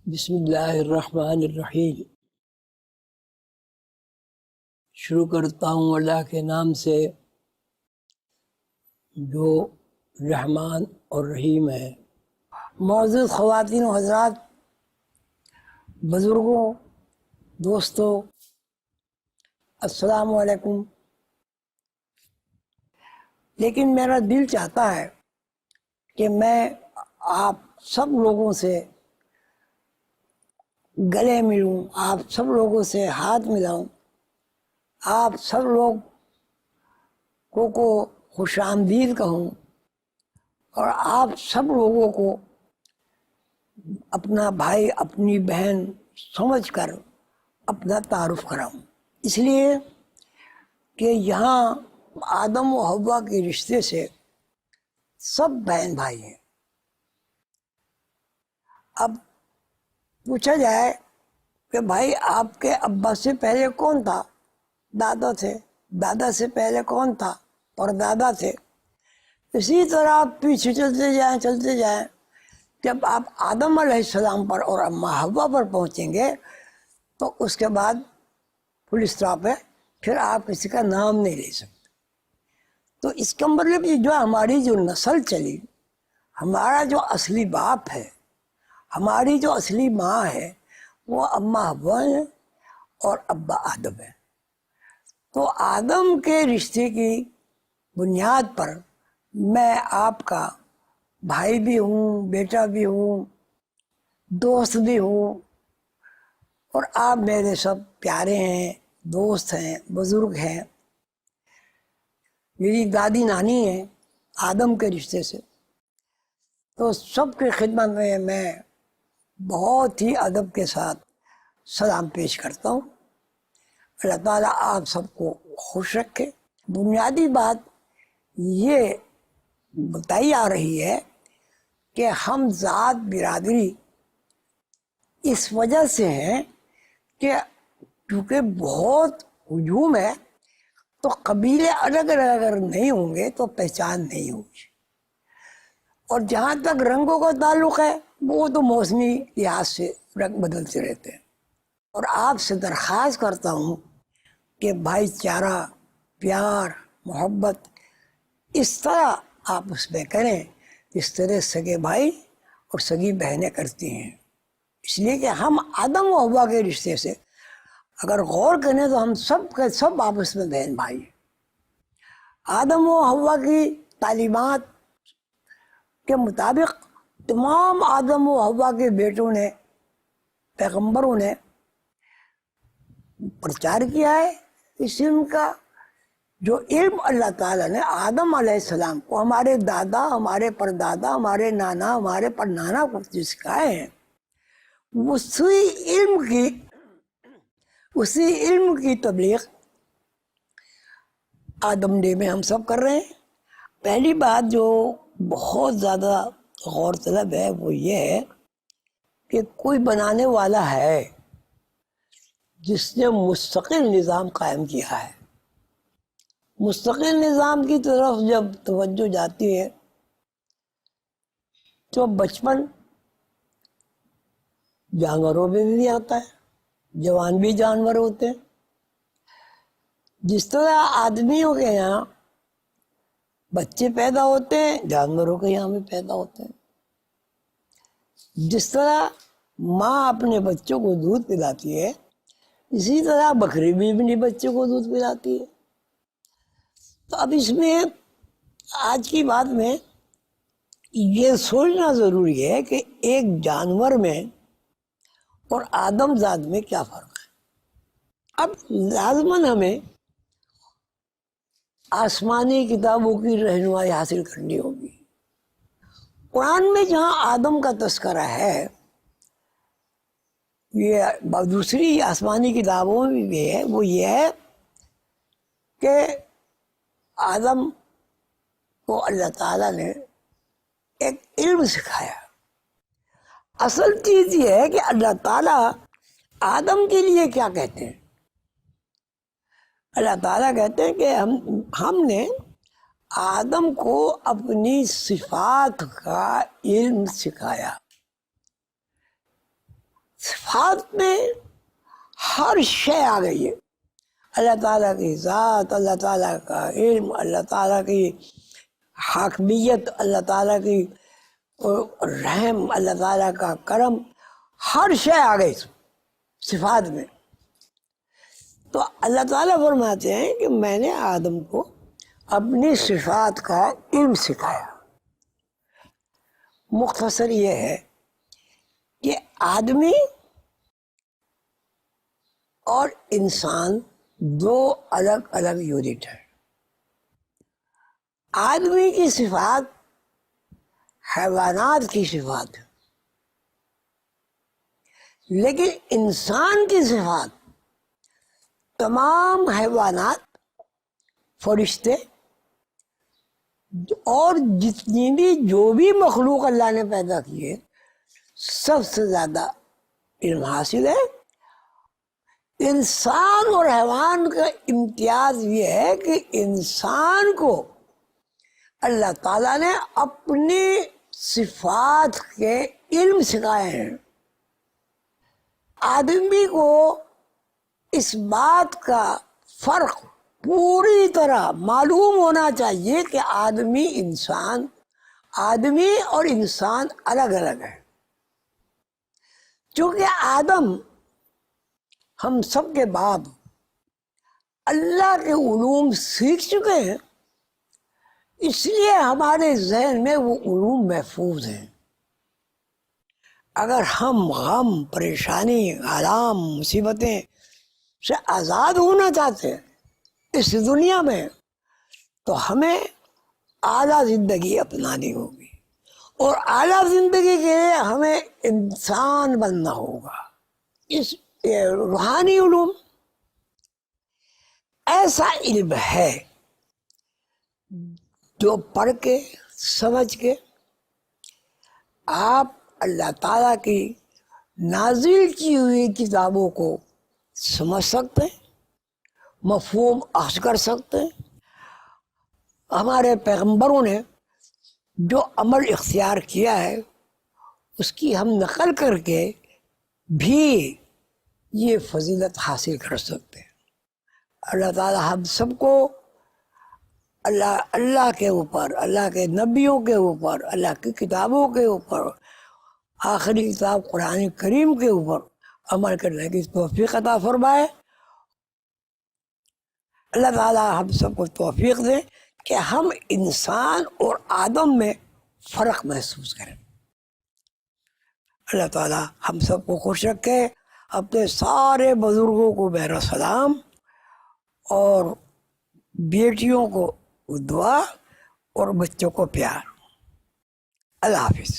بسم اللہ الرحمن الرحیم۔ شروع کرتا ہوں اللہ کے نام سے جو رحمان اور رحیم ہے۔ معزز خواتین و حضرات، بزرگوں، دوستوں، السلام علیکم۔ لیکن میرا دل چاہتا ہے کہ میں آپ سب لوگوں سے گلے ملوں، آپ سب لوگوں سے ہاتھ ملاؤں، آپ سب لوگ کو خوش آمدید کہوں اور آپ سب لوگوں کو اپنا بھائی اپنی بہن سمجھ کر اپنا تعارف کراؤں۔ اس لیے کہ یہاں آدم و حوا کے رشتے سے سب بہن بھائی ہیں۔ اب پوچھا جائے کہ بھائی آپ کے ابا سے پہلے کون تھا؟ دادا تھے۔ دادا سے پہلے کون تھا؟ پردادا تھے۔ اسی طرح آپ پیچھے چلتے جائیں جب آپ آدم علیہ السلام پر اور اماں حوا پر پہنچیں گے تو اس کے بعد فل اسٹاپ ہے، پھر آپ کسی کا نام نہیں لے سکتے۔ تو اس کا مطلب یہ جو ہماری جو نسل چلی، ہمارا جو اصلی باپ ہے، ہماری جو اصلی ماں ہے، وہ اماں حوا ہیں اور ابا آدم ہے۔ تو آدم کے رشتے کی بنیاد پر میں آپ کا بھائی بھی ہوں، بیٹا بھی ہوں، دوست بھی ہوں، اور آپ میرے سب پیارے ہیں، دوست ہیں، بزرگ ہیں۔ میری دادی نانی ہیں آدم کے رشتے سے۔ تو سب کی خدمت میں بہت ہی ادب کے ساتھ سلام پیش کرتا ہوں۔ اللہ تعالیٰ آپ سب کو خوش رکھے۔ بنیادی بات یہ بتائی آ رہی ہے کہ ہم ذات برادری اس وجہ سے ہیں کہ کیونکہ بہت ہجوم ہے تو قبیلے الگ الگ اگر نہیں ہوں گے تو پہچان نہیں ہوگی۔ اور جہاں تک رنگوں کا تعلق ہے وہ تو موسمی لحاظ سے رنگ بدلتے رہتے ہیں۔ اور آپ سے درخواست کرتا ہوں کہ بھائی چارہ، پیار، محبت اس طرح آپس میں کریں جس طرح سگے بھائی اور سگی بہنیں کرتی ہیں۔ اس لیے کہ ہم آدم و حوا کے رشتے سے اگر غور کریں تو ہم سب کے سب آپس میں بہن بھائی ہیں۔ آدم و حوا کی تعلیمات کے مطابق تمام آدم و حوا کے بیٹوں نے، پیغمبروں نے پرچار کیا ہے اس علم کا۔ جو علم اللہ تعالیٰ نے آدم علیہ السلام کو، ہمارے دادا، ہمارے پردادا، ہمارے نانا، ہمارے پرنانا کو جو سکھائے ہیں، اسی علم کی تبلیغ آدم ڈے میں ہم سب کر رہے ہیں۔ پہلی بات جو بہت زیادہ غور طلب ہے وہ یہ ہے کہ کوئی بنانے والا ہے جس نے مستقل نظام قائم کیا ہے۔ مستقل نظام کی طرف جب توجہ جاتی ہے تو بچپن جانوروں میں بھی آتا ہے، جوان بھی جانور ہوتے ہیں۔ جس طرح آدمیوں کے یہاں بچے پیدا ہوتے ہیں، جانوروں کے یہاں بھی پیدا ہوتے ہیں۔ جس طرح ماں اپنے بچوں کو دودھ پلاتی ہے، اسی طرح بکری بھی اپنے بچوں کو دودھ پلاتی ہے۔ تو اب اس میں آج کی بات میں یہ سوچنا ضروری ہے کہ ایک جانور میں اور آدم ذات میں کیا فرق ہے۔ اب لازماً ہمیں آسمانی کتابوں کی رہنمائی حاصل کرنی ہوگی۔ قرآن میں جہاں آدم کا تذکرہ ہے، یہ دوسری آسمانی کتابوں میں بھی ہے، وہ یہ ہے کہ آدم کو اللہ تعالیٰ نے ایک علم سکھایا۔ اصل چیز یہ ہے کہ اللہ تعالیٰ آدم کے لیے کیا کہتے ہیں۔ اللہ تعالیٰ کہتے ہیں کہ ہم نے آدم کو اپنی صفات کا علم سکھایا۔ صفات میں ہر شے آ گئی ہے. اللہ تعالیٰ کی ذات، اللہ تعالیٰ کا علم، اللہ تعالیٰ کی حاکمیت، اللہ تعالیٰ کی رحم، اللہ تعالیٰ کا کرم، ہر شے آ گئی صفات میں. تو اللہ تعالیٰ فرماتے ہیں کہ میں نے آدم کو اپنی صفات کا علم سکھایا. مختصر یہ ہے کہ آدمی اور انسان دو الگ الگ یونٹ ہیں. آدمی کی صفات حیوانات کی صفات ہے، لیکن انسان کی صفات تمام حیوانات، فرشتے اور جتنی بھی جو بھی مخلوق اللہ نے پیدا کی ہے سب سے زیادہ علم حاصل ہے. انسان اور حیوان کا امتیاز یہ ہے کہ انسان کو اللہ تعالیٰ نے اپنی صفات کے علم سکھائے ہیں. آدمی کو اس بات کا فرق پوری طرح معلوم ہونا چاہیے کہ آدمی اور انسان الگ الگ ہے. چونکہ آدم ہم سب کے بعد اللہ کے علوم سیکھ چکے ہیں، اس لیے ہمارے ذہن میں وہ علوم محفوظ ہیں. اگر ہم غم، پریشانی، آرام، مصیبتیں سے آزاد ہونا چاہتے ہیں اس دنیا میں، تو ہمیں اعلیٰ زندگی اپنانی ہوگی، اور اعلیٰ زندگی کے لیے ہمیں انسان بننا ہوگا. اس روحانی علوم ایسا علم ہے جو پڑھ کے سمجھ کے آپ اللہ تعالیٰ کی نازل کی ہوئی کتابوں کو سمجھ سکتے ہیں، مفہوم اخذ کر سکتے ہیں. ہمارے پیغمبروں نے جو عمل اختیار کیا ہے اس کی ہم نقل کر کے بھی یہ فضیلت حاصل کر سکتے ہیں. اللہ تعالیٰ ہم سب کو اللہ کے اوپر، اللہ کے نبیوں کے اوپر، اللہ کی کتابوں کے اوپر، آخری کتاب قرآن کریم کے اوپر عمل کرنے کی توفیق عطا فرمائے. اللہ تعالیٰ ہم سب کو توفیق دے کہ ہم انسان اور آدم میں فرق محسوس کریں. اللہ تعالیٰ ہم سب کو خوش رکھے. اپنے سارے بزرگوں کو میرا سلام، اور بیٹیوں کو دعا، اور بچوں کو پیار. اللہ حافظ.